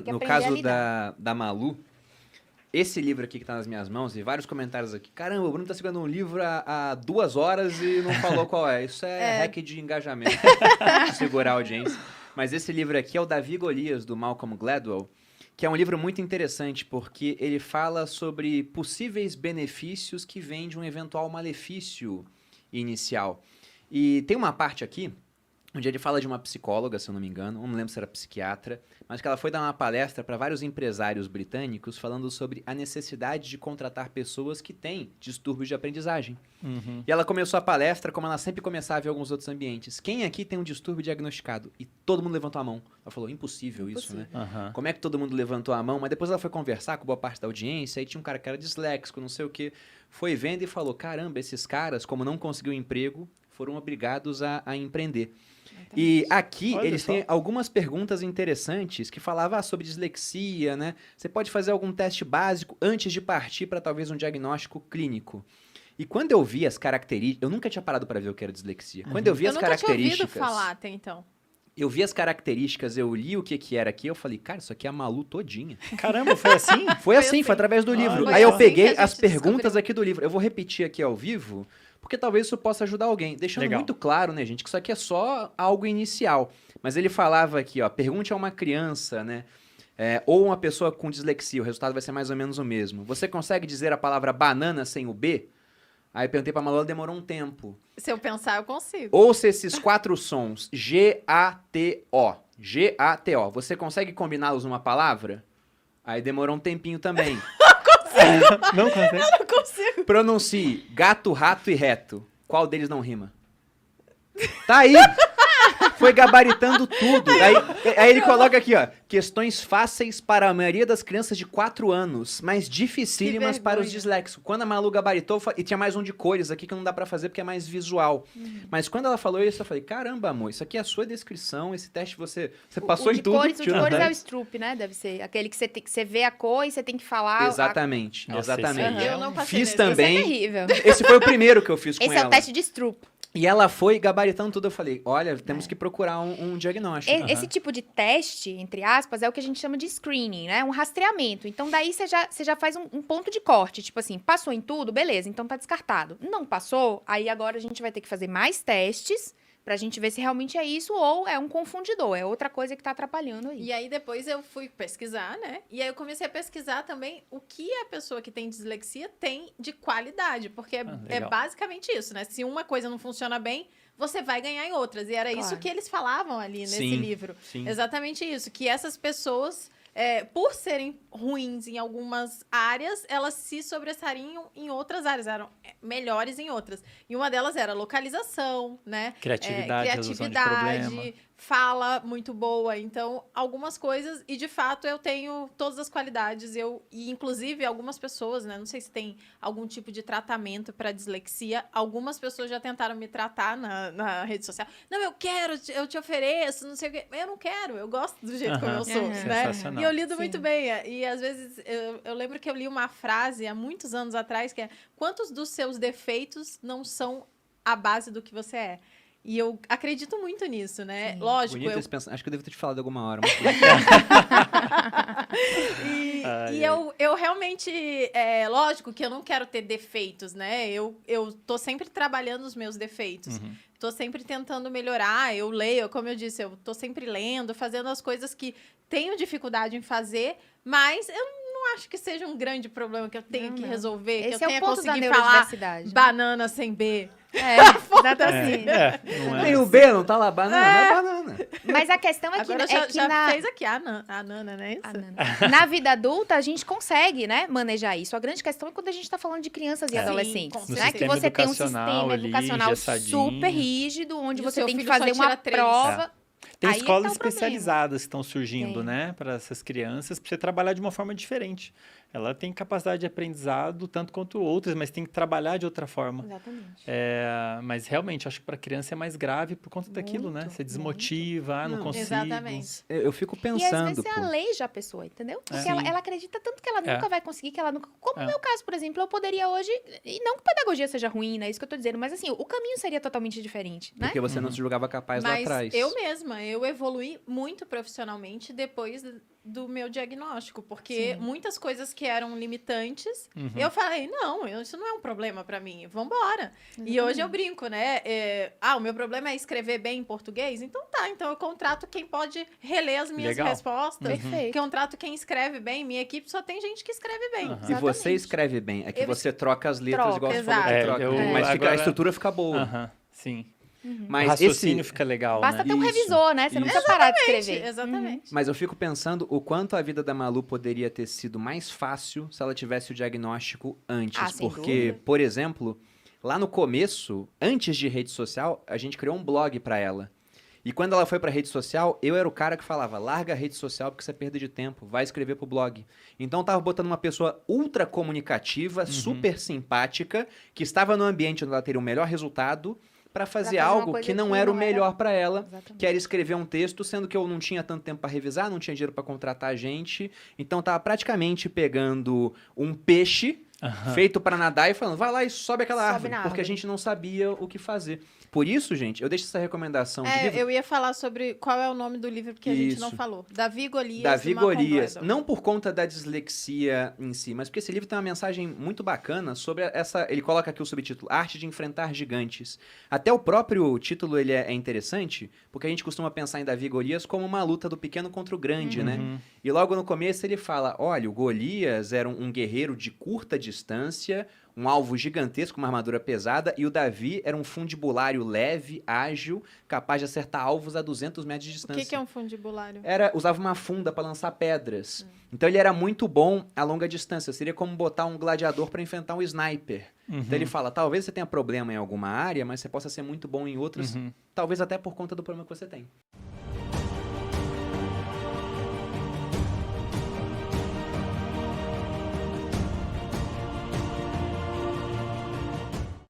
No caso da Malu, esse livro aqui que tá nas minhas mãos, e vários comentários aqui, caramba, o Bruno tá segurando um livro há 2 horas e não falou qual é. Isso é hack de engajamento, segurar a audiência. Mas esse livro aqui é o Davi e Golias, do Malcolm Gladwell, que é um livro muito interessante porque ele fala sobre possíveis benefícios que vêm de um eventual malefício inicial. E tem uma parte aqui onde ele fala de uma psicóloga, se eu não me engano, não lembro se era psiquiatra, mas que ela foi dar uma palestra para vários empresários britânicos falando sobre a necessidade de contratar pessoas que têm distúrbios de aprendizagem. Uhum. E ela começou a palestra como ela sempre começava em alguns outros ambientes. Quem aqui tem um distúrbio diagnosticado? E todo mundo levantou a mão. Ela falou, impossível isso, né? Uhum. Como é que todo mundo levantou a mão? Mas depois ela foi conversar com boa parte da audiência, aí tinha um cara que era disléxico, não sei o quê, foi vendo e falou, caramba, esses caras, como não conseguiu emprego, foram obrigados a empreender. E aqui eles têm algumas perguntas interessantes que falavam sobre dislexia, né? Você pode fazer algum teste básico antes de partir para talvez um diagnóstico clínico. E quando eu vi as características... Eu nunca tinha parado para ver o que era dislexia. Quando eu vi as características... Eu nunca tinha ouvido falar até então. Eu vi as características, eu li o que era aqui, eu falei, cara, isso aqui é a Malu todinha. Caramba, foi assim? Foi assim, foi através do livro. Aí eu peguei as perguntas aqui do livro. Eu vou repetir aqui ao vivo... Porque talvez isso possa ajudar alguém. Deixando muito claro, né, gente, que isso aqui é só algo inicial. Mas ele falava aqui, ó, pergunte a uma criança, né, ou uma pessoa com dislexia, o resultado vai ser mais ou menos o mesmo. Você consegue dizer a palavra banana sem o B? Aí eu perguntei pra Malu, demorou um tempo. Se eu pensar, eu consigo. Ouça esses 4 sons, G-A-T-O, G-A-T-O. Você consegue combiná-los numa palavra? Aí demorou um tempinho também. Não consegue? Eu não consigo. Pronuncie gato, rato e reto. Qual deles não rima? Tá aí! Foi gabaritando tudo. Aí ele coloca aqui, ó. Questões fáceis para a maioria das crianças de 4 anos, mas dificílimas para os disléxicos. Quando a Malu gabaritou, e tinha mais um de cores aqui que não dá pra fazer porque é mais visual. Mas quando ela falou isso, eu falei, caramba, amor, isso aqui é a sua descrição, esse teste você passou em tudo. O de cores é o Stroop, né? Deve ser. Aquele que você vê a cor e você tem que falar... Exatamente, exatamente. Eu não passei Fiz também. Esse é terrível. Esse foi o primeiro que eu fiz com ela. Esse é o teste de Stroop. E ela foi gabaritando tudo. Eu falei, olha, temos que procurar um diagnóstico. Esse tipo de teste, entre aspas, é o que a gente chama de screening, né? Um rastreamento. Então, daí você já faz um ponto de corte. Tipo assim, passou em tudo? Beleza, então tá descartado. Não passou? Aí agora a gente vai ter que fazer mais testes pra gente ver se realmente é isso ou é um confundidor. É outra coisa que tá atrapalhando aí. E aí depois eu fui pesquisar, né? E aí eu comecei a pesquisar também o que a pessoa que tem dislexia tem de qualidade. Porque é basicamente isso, né? Se uma coisa não funciona bem, você vai ganhar em outras. E era isso que eles falavam ali nesse livro. Sim. Exatamente isso. Que essas pessoas... por serem ruins em algumas áreas, elas se sobressairiam em outras áreas, eram melhores em outras. E uma delas era localização, né? Criatividade, resolução de problema. Fala muito boa. Então, algumas coisas, e de fato eu tenho todas as qualidades. E inclusive, algumas pessoas, né? Não sei se tem algum tipo de tratamento para dislexia. Algumas pessoas já tentaram me tratar na rede social. Não, eu quero, eu te ofereço, não sei o quê. Eu não quero, eu gosto do jeito como eu sou, né? E eu lido muito bem. E às vezes, eu lembro que eu li uma frase há muitos anos atrás, que é: quantos dos seus defeitos não são a base do que você é? E eu acredito muito nisso, né? Sim. Lógico. Bonito esse pensamento. Acho que eu devo ter te falado alguma hora. Eu realmente... lógico que eu não quero ter defeitos, né? Eu tô sempre trabalhando os meus defeitos. Tô sempre tentando melhorar. Eu leio, como eu disse, eu tô sempre lendo, fazendo as coisas que tenho dificuldade em fazer, mas eu não acho que seja um grande problema que eu tenho que resolver, Esse que eu tenha conseguido falar banana sem B. Exatamente. Tem o B, não tá lá, banana, é banana. Mas a questão é que... Agora já fez aqui a Nana, né? Na vida adulta, a gente consegue, né, manejar isso. A grande questão é quando a gente tá falando de crianças e adolescentes. Né? Que você tem um sistema educacional super rígido, onde você tem que fazer uma prova... Tem escolas especializadas que estão surgindo, né, para essas crianças, para você trabalhar de uma forma diferente. Ela tem capacidade de aprendizado tanto quanto outras, mas tem que trabalhar de outra forma. Exatamente. Mas realmente, acho que para a criança é mais grave por conta daquilo, né? Você desmotiva, não consigo. Exatamente. Eu fico pensando... E às vezes você aleija a pessoa, entendeu? Porque ela acredita tanto que ela nunca vai conseguir, que ela nunca... Como no meu caso, por exemplo, eu poderia hoje... E não que pedagogia seja ruim, né? É isso que eu tô dizendo. Mas assim, o caminho seria totalmente diferente, né? Porque você não se julgava capaz lá atrás. Eu mesma, eu evoluí muito profissionalmente depois do meu diagnóstico, porque muitas coisas que eram limitantes, eu falei, não, isso não é um problema para mim, vambora. E hoje eu brinco, né? O meu problema é escrever bem em português? Então eu contrato quem pode reler as minhas respostas, Perfeito. contrato quem escreve bem, minha equipe só tem gente que escreve bem. E você escreve bem, é que você troca as letras igual você falou que exato. troca. Mas a estrutura fica boa. Sim. Mas o raciocínio fica legal, Basta né? ter um revisor, né? Você não precisa parar de escrever. Exatamente. Mas eu fico pensando o quanto a vida da Malu poderia ter sido mais fácil se ela tivesse o diagnóstico antes. Sem Porque, dúvida. por exemplo, lá no começo, antes de rede social, a gente criou um blog pra ela. E quando ela foi pra rede social, eu era o cara que falava, larga a rede social porque você é perda de tempo, vai escrever pro blog. Então eu tava botando uma pessoa ultra comunicativa, super simpática, que estava no ambiente onde ela teria o melhor resultado, pra fazer uma algo coisa que não que era o não era- melhor pra ela, Exatamente. que era escrever um texto, sendo que eu não tinha tanto tempo pra revisar, não tinha dinheiro pra contratar gente, então tava praticamente pegando um peixe feito pra nadar e falando, vai lá e sobe aquela Sobe árvore, na porque a árvore. gente não sabia o que fazer. Por isso, gente, eu deixo essa recomendação de livro. Eu ia falar sobre qual é o nome do livro, porque a gente não Isso. falou. Davi Golias. Davi do Malcolm Golias, Gladwell. não por conta da dislexia em si, mas porque esse livro tem uma mensagem muito bacana sobre essa, ele coloca aqui o subtítulo, Arte de Enfrentar Gigantes. Até o próprio título ele é interessante, porque a gente costuma pensar em Davi Golias como uma luta do pequeno contra o grande, né? E logo no começo ele fala, olha, o Golias era um guerreiro de curta distância, um alvo gigantesco, uma armadura pesada, e o Davi era um fundibulário leve, ágil, capaz de acertar alvos a 200 metros de O distância. que é um fundibulário? Usava uma funda para lançar pedras. Então ele era muito bom a longa distância. Seria como botar um gladiador para enfrentar um sniper. Então ele fala, talvez você tenha problema em alguma área, mas você possa ser muito bom em outras, talvez até por conta do problema que você tem.